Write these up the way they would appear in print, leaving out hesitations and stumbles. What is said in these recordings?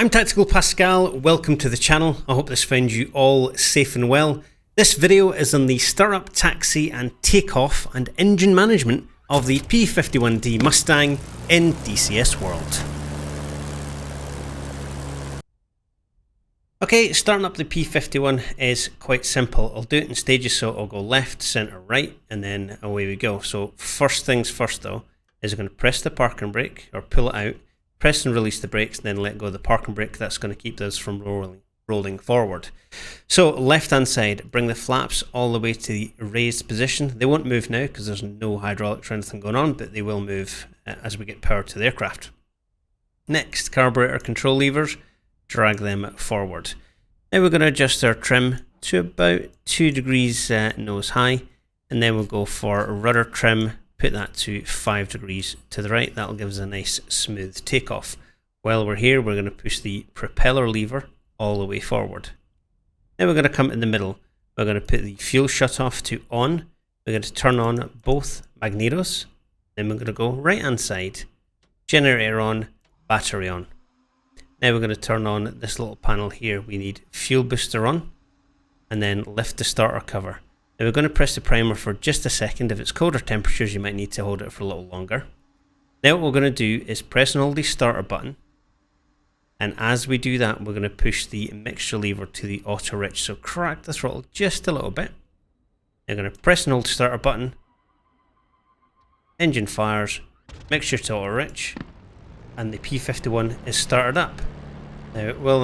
I'm Tactical Pascal, welcome to the channel. I hope this finds you all safe and well. This video is on the startup, taxi and takeoff and engine management of the P-51D Mustang in DCS Wolrd. Okay, starting up the P-51 is quite simple. I'll do it in stages, so I'll go left, centre, right, and then away we go. So first things first though, is I'm going to press the parking brake, or pull it out, press and release the brakes, and then let go of the parking brake. That's going to keep this from rolling forward. So left hand side, bring the flaps all the way to the raised position. They won't move now because there's no hydraulics or anything going on, but they will move as we get power to the aircraft. Next, carburetor control levers, drag them forward. Now we're going to adjust our trim to about 2 degrees nose high, and then we'll go for rudder trim, put that to 5 degrees to the right. That'll give us a nice smooth takeoff. While we're here, we're going to push the propeller lever all the way forward. Now we're going to come in the middle. We're going to put the fuel shutoff to on. We're going to turn on both magnetos. Then we're going to go right hand side, generator on, battery on. Now we're going to turn on this little panel here. We need fuel booster on, and then lift the starter cover. Now we're going to press the primer for just a second. If it's colder temperatures, you might need to hold it for a little longer. Now what we're going to do is press and hold the starter button. And as we do that, we're going to push the mixture lever to the auto rich. So crack the throttle just a little bit. Now we're going to press and hold the starter button. Engine fires, mixture to auto rich, and the P-51 is started up. Now while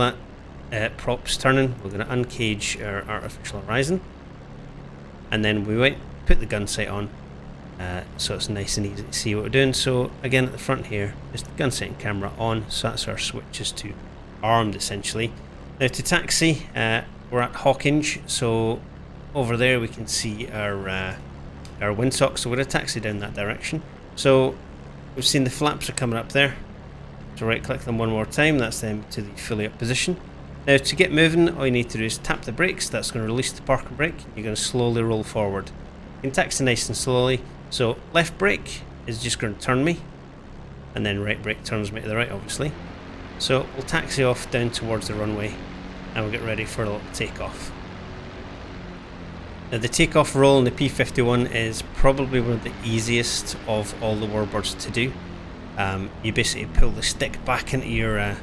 that prop's turning, we're going to uncage our artificial horizon. And then we wait, put the gun sight on, so it's nice and easy to see what we're doing. So again at the front here, just gun sight and camera on, so that's our switches to armed essentially. Now to taxi, we're at Hawkinge, so over there we can see our windsock, so we're going to taxi down that direction. So we've seen the flaps are coming up there, so right click them one more time, that's them to the fully up position. Now to get moving, all you need to do is tap the brakes. That's going to release the parking brake. You're going to slowly roll forward. You can taxi nice and slowly. So left brake is just going to turn me, and then right brake turns me to the right, obviously. So we'll taxi off down towards the runway, and we'll get ready for a little takeoff. Now the takeoff roll in the P-51 is probably one of the easiest of all the warbirds to do. You basically pull the stick back into your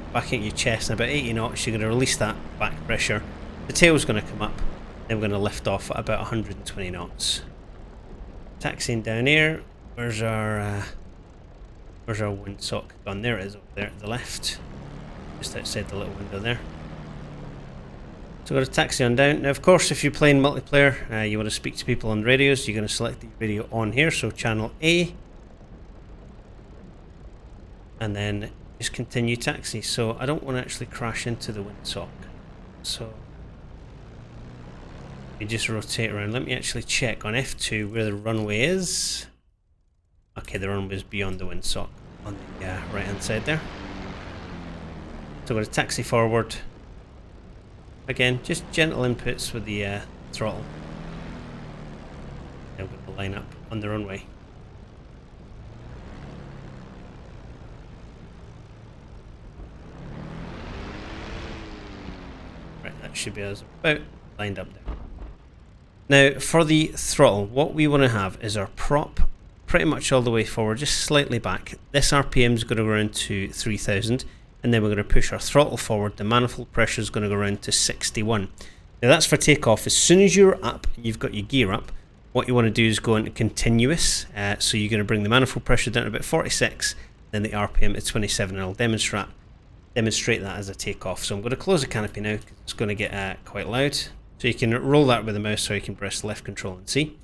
chest, and about 80 knots you're going to release that back pressure. The tail's going to come up, then we're going to lift off at about 120 knots. Taxiing down here, where's our windsock gun? There it is, over there to the left, just outside the little window there. So we're going to taxi on down. Now of course if you're playing multiplayer, you want to speak to people on radios, you're going to select the radio on here, so channel A. And then just continue taxi. So I don't want to actually crash into the windsock, so you just rotate around. Let me actually check on F2 where the runway is. Okay, the runway is beyond the windsock on the right hand side there. So I'm going to taxi forward. Again, just gentle inputs with the throttle. Now we're going to line up on the runway. That should be us about lined up there. Now for the throttle, what we want to have is our prop pretty much all the way forward, just slightly back. This RPM is going to go around to 3000, and then we're going to push our throttle forward. The manifold pressure is going to go around to 61. Now that's for takeoff. As soon as you're up, you've got your gear up, what you want to do is go into continuous. So you're going to bring the manifold pressure down to about 46, then the RPM at 27, and I'll demonstrate that as a takeoff. So I'm going to close the canopy now because it's going to get quite loud. So you can roll that with the mouse, or you can press left control and C.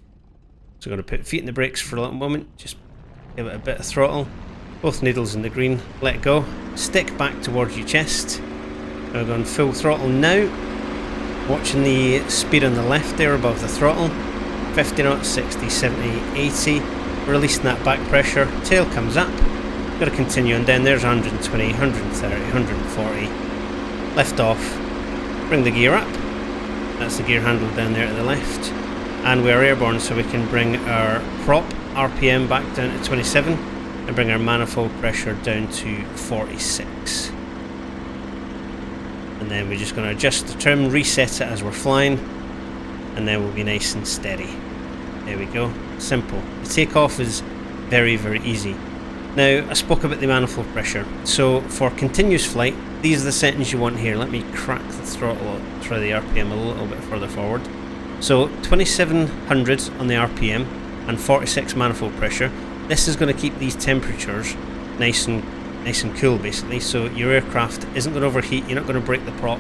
So I'm going to put feet in the brakes for a little moment, just give it a bit of throttle, both needles in the green, let go, stick back towards your chest. We're going full throttle now, watching the speed on the left there above the throttle, 50 knots, 60, 70, 80, releasing that back pressure, tail comes up. Got to continue on down. There's 120, 130, 140. Lift off. Bring the gear up. That's the gear handle down there to the left. And we are airborne, so we can bring our prop RPM back down to 27 and bring our manifold pressure down to 46. And then we're just going to adjust the trim, reset it as we're flying, and then we'll be nice and steady. There we go. Simple. The takeoff is very, very easy. Now, I spoke about the manifold pressure. So for continuous flight, these are the settings you want here. Let me crack the throttle, try the RPM a little bit further forward. So 2700 on the RPM and 46 manifold pressure. This is going to keep these temperatures nice and cool, basically. So your aircraft isn't going to overheat. You're not going to break the prop.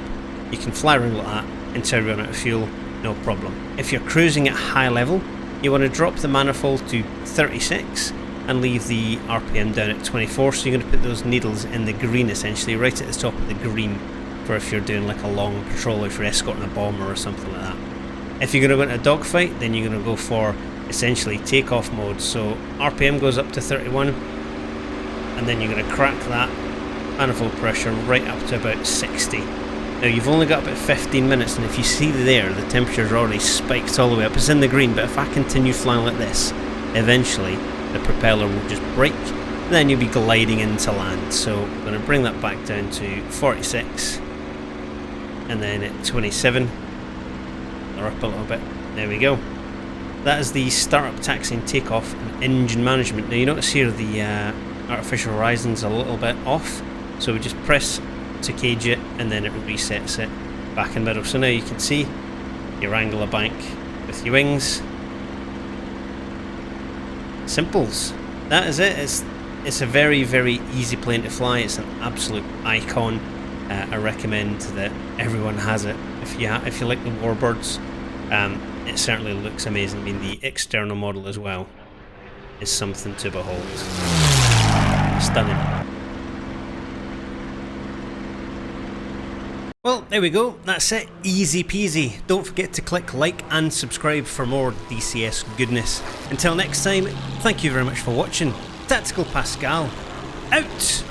You can fly around like that until you run out of fuel, no problem. If you're cruising at high level, you want to drop the manifold to 36 and leave the RPM down at 24. So you're going to put those needles in the green, essentially, right at the top of the green, for if you're doing like a long patrol, if you're escorting a bomber or something like that. If you're going to go into a dogfight, then you're going to go for essentially takeoff mode. So RPM goes up to 31, and then you're going to crack that manifold pressure right up to about 60. Now you've only got about 15 minutes, and if you see there, the temperature's already spiked all the way up. It's in the green, but if I continue flying like this, eventually the propeller will just break, and then you'll be gliding into land. So I'm going to bring that back down to 46, and then at 27, or up a little bit. There we go. That is the startup, taxiing, takeoff, and engine management. Now you notice here the artificial horizon's a little bit off, so we just press to cage it, and then it resets it back in the middle. So now you can see your angle of bank with your wings. Simples. That is it. It's a very, very easy plane to fly. It's an absolute icon. I recommend that everyone has it. If you like the Warbirds, it certainly looks amazing. I mean, the external model as well is something to behold. Stunning. Well, there we go. That's it. Easy peasy. Don't forget to click like and subscribe for more DCS goodness. Until next time, thank you very much for watching. Tactical Pascal, out!